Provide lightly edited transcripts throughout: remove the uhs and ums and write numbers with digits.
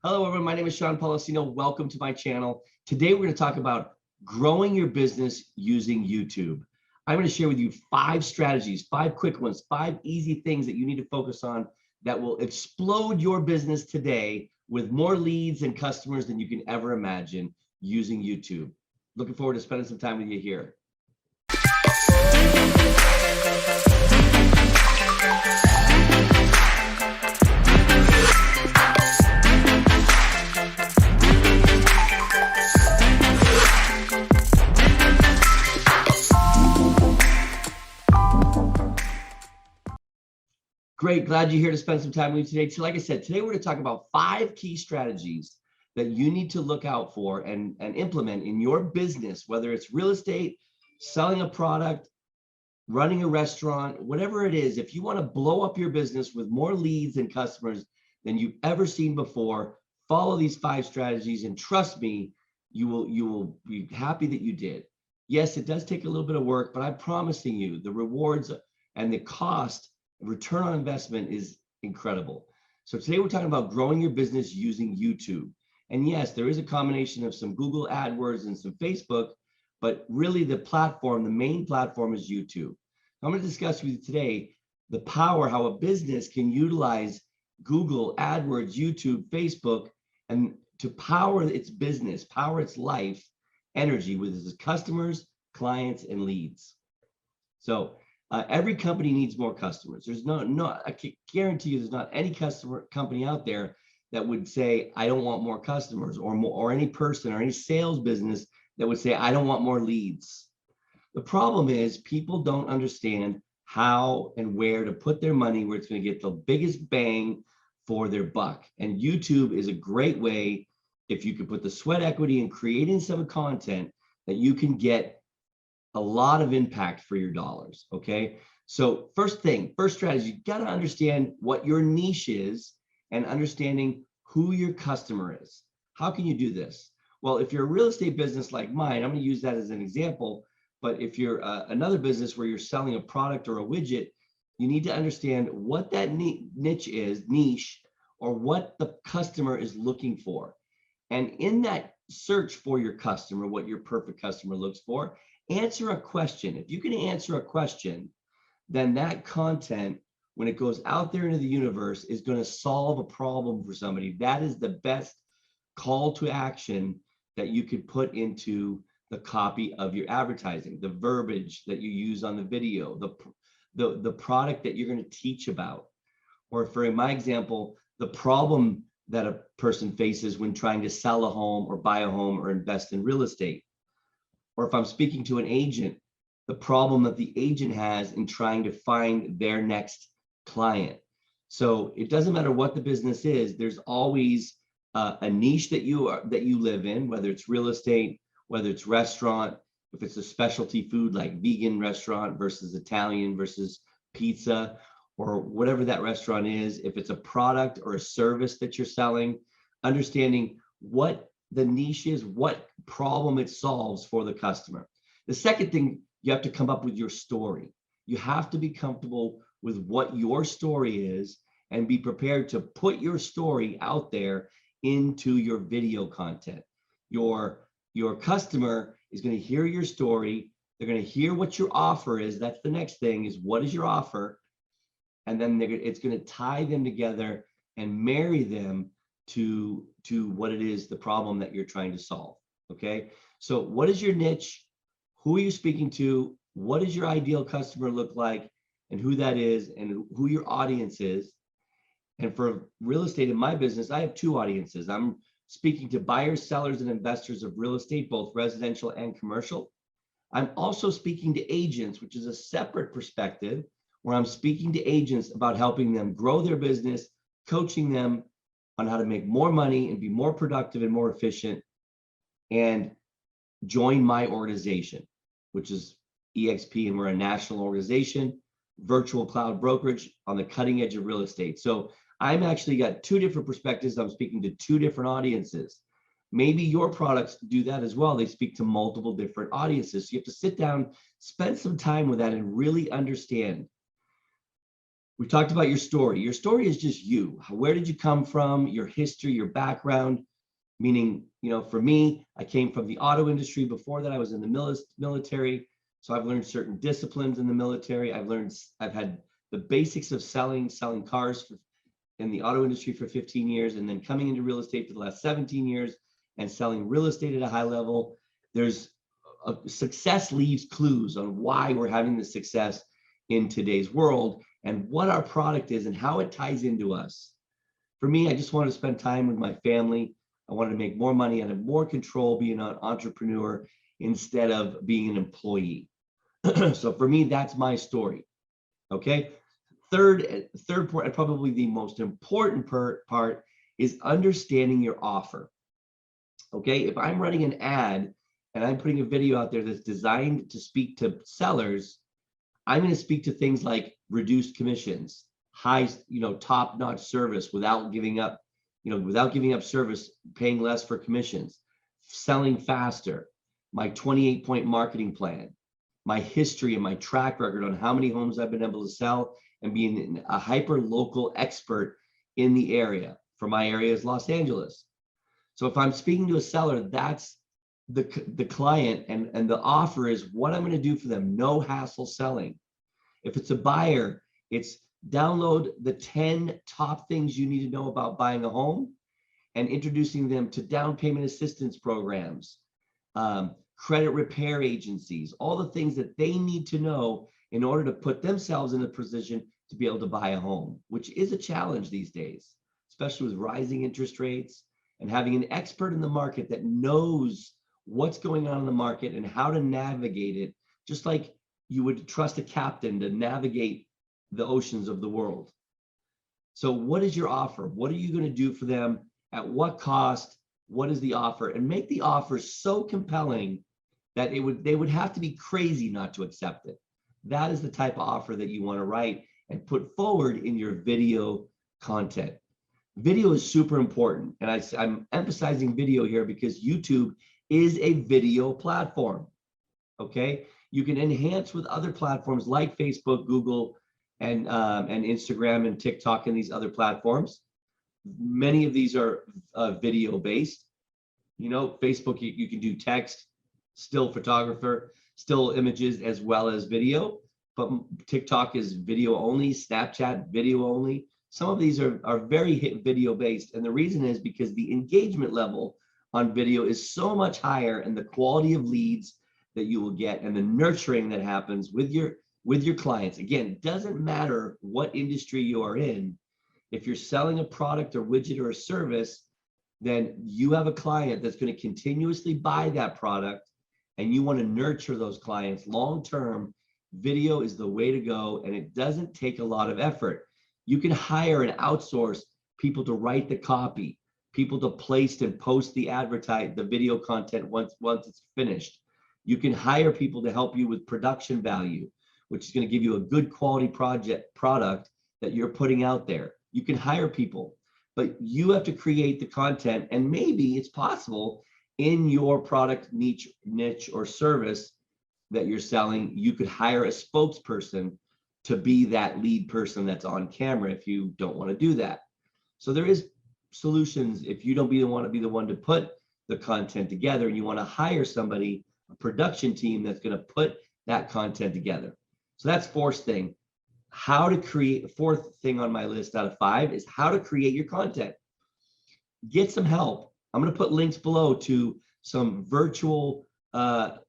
Hello, everyone. My name is Sean Policino. Welcome to my channel. Today, we're going to talk about growing your business using YouTube. I'm going to share with you 5 strategies, 5 quick ones, 5 easy things that you need to focus on that will explode your business today with more leads and customers than you can ever imagine using YouTube. Looking forward to spending some time with you here. Great, glad you're here to spend some time with me today. So like I said, today we're going to talk about 5 key strategies that you need to look out for and implement in your business, whether it's real estate, selling a product, running a restaurant, whatever it is. If you want to blow up your business with more leads and customers than you've ever seen before, follow these 5 strategies and trust me, you will be happy that you did. Yes, it does take a little bit of work, but I'm promising you the rewards and the cost return on investment is incredible. So today we're talking about growing your business using YouTube. And yes, there is a combination of some Google AdWords and some Facebook, but really the platform, the main platform is YouTube. I'm going to discuss with you today the power, how a business can utilize Google, AdWords, YouTube, Facebook, and to power its business, power its life, energy with its customers, clients, and leads. So every company needs more customers. There's I can guarantee you there's not any company out there that would say, I don't want more customers, or any person or any sales business that would say, I don't want more leads. The problem is people don't understand how and where to put their money where it's going to get the biggest bang for their buck. And YouTube is a great way, if you could put the sweat equity in creating some content, that you can get a lot of impact for your dollars. Okay. So first strategy, you got to understand what your niche is and understanding who your customer is. How can you do this? Well, if you're a real estate business like mine, I'm going to use that as an example. But if you're another business where you're selling a product or a widget, you need to understand what that niche, or what the customer is looking for. And in that search for your customer, what your perfect customer looks for, answer a question. If you can answer a question, then that content, when it goes out there into the universe, is going to solve a problem for somebody. That is the best call to action that you could put into the copy of your advertising, the verbiage that you use on the video, the product that you're going to teach about. Or for my example, the problem that a person faces when trying to sell a home or buy a home or invest in real estate. Or if I'm speaking to an agent, the problem that the agent has in trying to find their next client. So it doesn't matter what the business is, there's always a niche that you live in, whether it's real estate, whether it's restaurant, if it's a specialty food like vegan restaurant versus Italian versus pizza, or whatever that restaurant is, if it's a product or a service that you're selling, understanding what the niche is, what problem it solves for the customer. The second thing, you have to come up with your story. You have to be comfortable with what your story is and be prepared to put your story out there into your video content. Your customer is going to hear your story. They're going to hear what your offer is. That's the next thing, is what is your offer? And then it's going to tie them together and marry them to what it is, the problem that you're trying to solve. Okay. So what is your niche? Who are you speaking to? What does your ideal customer look like, and who that is, and who your audience is? And for real estate in my business, I have 2 audiences. I'm speaking to buyers, sellers, and investors of real estate, both residential and commercial. I'm also speaking to agents, which is a separate perspective, where I'm speaking to agents about helping them grow their business, coaching them on how to make more money and be more productive and more efficient, and join my organization, which is EXP, and we're a national organization, virtual cloud brokerage on the cutting edge of real estate. So I'm actually got 2 different perspectives. I'm speaking to 2 different audiences. Maybe your products do that as well. They speak to multiple different audiences. So you have to sit down, spend some time with that, and really understand We talked about your story. Your story is just you. Where did you come from? Your history, your background. Meaning, for me, I came from the auto industry. Before that, I was in the military. So I've learned certain disciplines in the military. I've had the basics of selling cars in the auto industry for 15 years, and then coming into real estate for the last 17 years and selling real estate at a high level. Success leaves clues on why we're having the success in today's world and what our product is and how it ties into us. For me, I just wanted to spend time with my family. I wanted to make more money and have more control being an entrepreneur instead of being an employee. So for me, that's my story. Okay. Third part, and probably the most important part, is understanding your offer. Okay. If I'm running an ad and I'm putting a video out there that's designed to speak to sellers, I'm going to speak to things like reduced commissions, high, top-notch service without giving up service, paying less for commissions, selling faster, my 28-point marketing plan, my history and my track record on how many homes I've been able to sell, and being a hyper-local expert in the area. For my area is Los Angeles. So if I'm speaking to a seller, that's the client, and the offer is what I'm going to do for them. No hassle selling. If it's a buyer, it's download the 10 top things you need to know about buying a home and introducing them to down payment assistance programs, credit repair agencies, all the things that they need to know in order to put themselves in a position to be able to buy a home, which is a challenge these days, especially with rising interest rates, and having an expert in the market that knows what's going on in the market and how to navigate it, just like you would trust a captain to navigate the oceans of the world. So what is your offer? What are you going to do for them? At what cost? What is the offer? And make the offer so compelling that they would have to be crazy not to accept it. That is the type of offer that you want to write and put forward in your video content. Video is super important. And I'm emphasizing video here because YouTube is a video platform. Okay. You can enhance with other platforms like Facebook, Google, and Instagram and TikTok and these other platforms. Many of these are video based. Facebook, you can do text, still photographer, still images, as well as video. But TikTok is video only, Snapchat video only. Some of these are very video based. And the reason is because the engagement level on video is so much higher, and the quality of leads that you will get and the nurturing that happens with your clients. Again, it doesn't matter what industry you are in. If you're selling a product or widget or a service, then you have a client that's going to continuously buy that product, and you want to nurture those clients long term. Video is the way to go, and it doesn't take a lot of effort. You can hire and outsource people to write the copy, people to place and post the video content once it's finished. You can hire people to help you with production value, which is going to give you a good quality product that you're putting out there. You can hire people, but you have to create the content, and maybe it's possible in your product niche or service that you're selling, you could hire a spokesperson to be that lead person that's on camera if you don't want to do that. So there is solutions if you don't want to be the one to put the content together, and you want to hire somebody, a production team that's going to put that content together. So that's fourth thing. Fourth thing on my list out of 5 is how to create your content. Get some help. I'm going to put links below to some virtual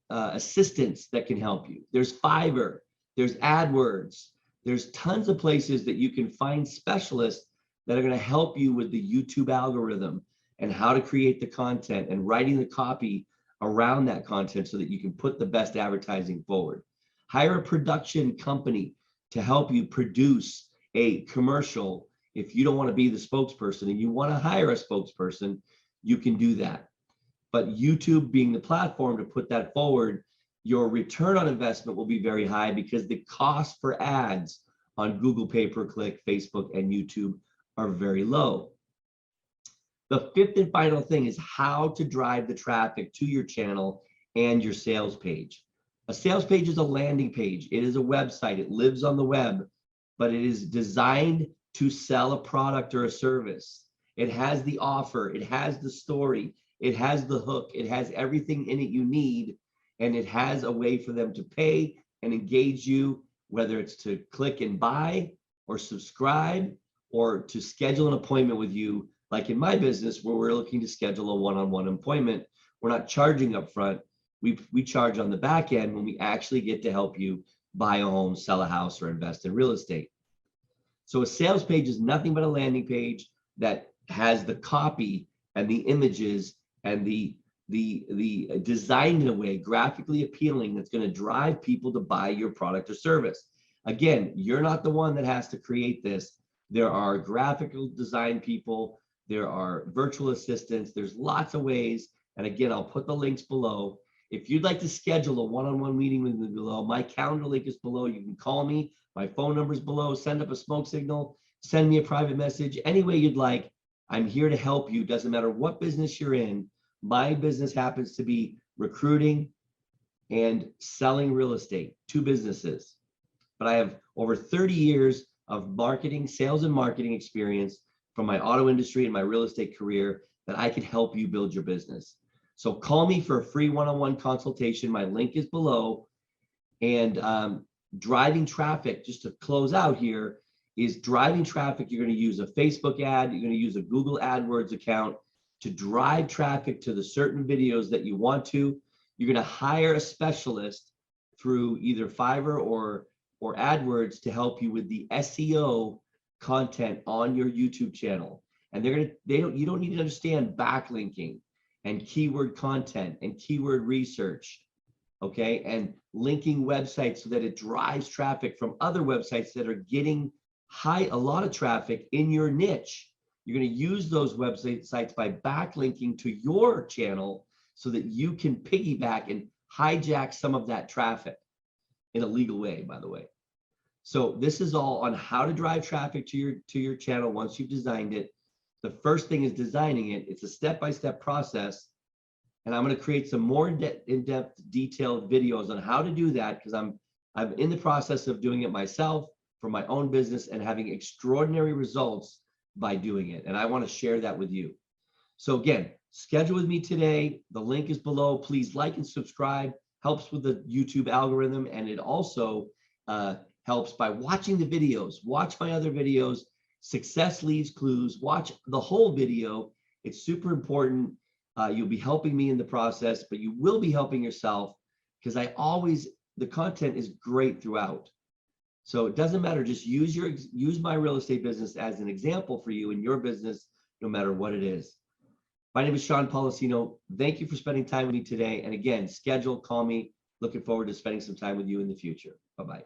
assistants that can help you. There's Fiverr, there's AdWords, there's tons of places that you can find specialists that are going to help you with the YouTube algorithm and how to create the content and writing the copy around that content so that you can put the best advertising forward. Hire a production company to help you produce a commercial. If you don't want to be the spokesperson and you want to hire a spokesperson, you can do that. But YouTube being the platform to put that forward, your return on investment will be very high because the cost for ads on Google pay-per-click, Facebook, and YouTube are very low. The fifth and final thing is how to drive the traffic to your channel and your sales page. A sales page is a landing page. It is a website. It lives on the web. but it is designed to sell a product or a service. It has the offer, it has the story, it has the hook, it has everything in it you need, and it has a way for them to pay and engage you, whether it's to click and buy or subscribe or to schedule an appointment with you. Like in my business, where we're looking to schedule a one-on-one appointment, we're not charging up front. We charge on the back end when we actually get to help you buy a home, sell a house, or invest in real estate. So a sales page is nothing but a landing page that has the copy and the images and the design in a way graphically appealing that's going to drive people to buy your product or service. Again, you're not the one that has to create this. There are graphical design people, there are virtual assistants, there's lots of ways. And again, I'll put the links below. If you'd like to schedule a one-on-one meeting with me below, my calendar link is below. You can call me. My phone number is below. Send up a smoke signal. Send me a private message. Any way you'd like. I'm here to help you. Doesn't matter what business you're in. My business happens to be recruiting and selling real estate, 2 businesses. But I have over 30 years of marketing, sales and marketing experience from my auto industry and my real estate career that I can help you build your business. So call me for a free one-on-one consultation. My link is below. And driving traffic, just to close out here, is driving traffic. You're going to use a Facebook ad. You're going to use a Google AdWords account to drive traffic to the certain videos that you want to. You're going to hire a specialist through either Fiverr or AdWords to help you with the SEO content on your YouTube channel. And you don't need to understand backlinking and keyword content and keyword research, okay? And linking websites so that it drives traffic from other websites that are getting a lot of traffic in your niche. You're going to use those websites by backlinking to your channel so that you can piggyback and hijack some of that traffic in a legal way, by the way. So this is all on how to drive traffic to your channel once you've designed it. The first thing is designing it. It's a step-by-step process. And I'm going to create some more in-depth, detailed videos on how to do that, because I'm in the process of doing it myself for my own business and having extraordinary results by doing it. And I want to share that with you. So again, schedule with me today. The link is below. Please like and subscribe. Helps with the YouTube algorithm. And it also helps by watching the videos. Watch my other videos. Success leaves clues. Watch the whole video. It's super important. You'll be helping me in the process, but you will be helping yourself, because the content is great throughout. So it doesn't matter. Just use my real estate business as an example for you in your business, no matter what it is. My name is Sean Policino. Thank you for spending time with me today. And again, call me. Looking forward to spending some time with you in the future. Bye-bye.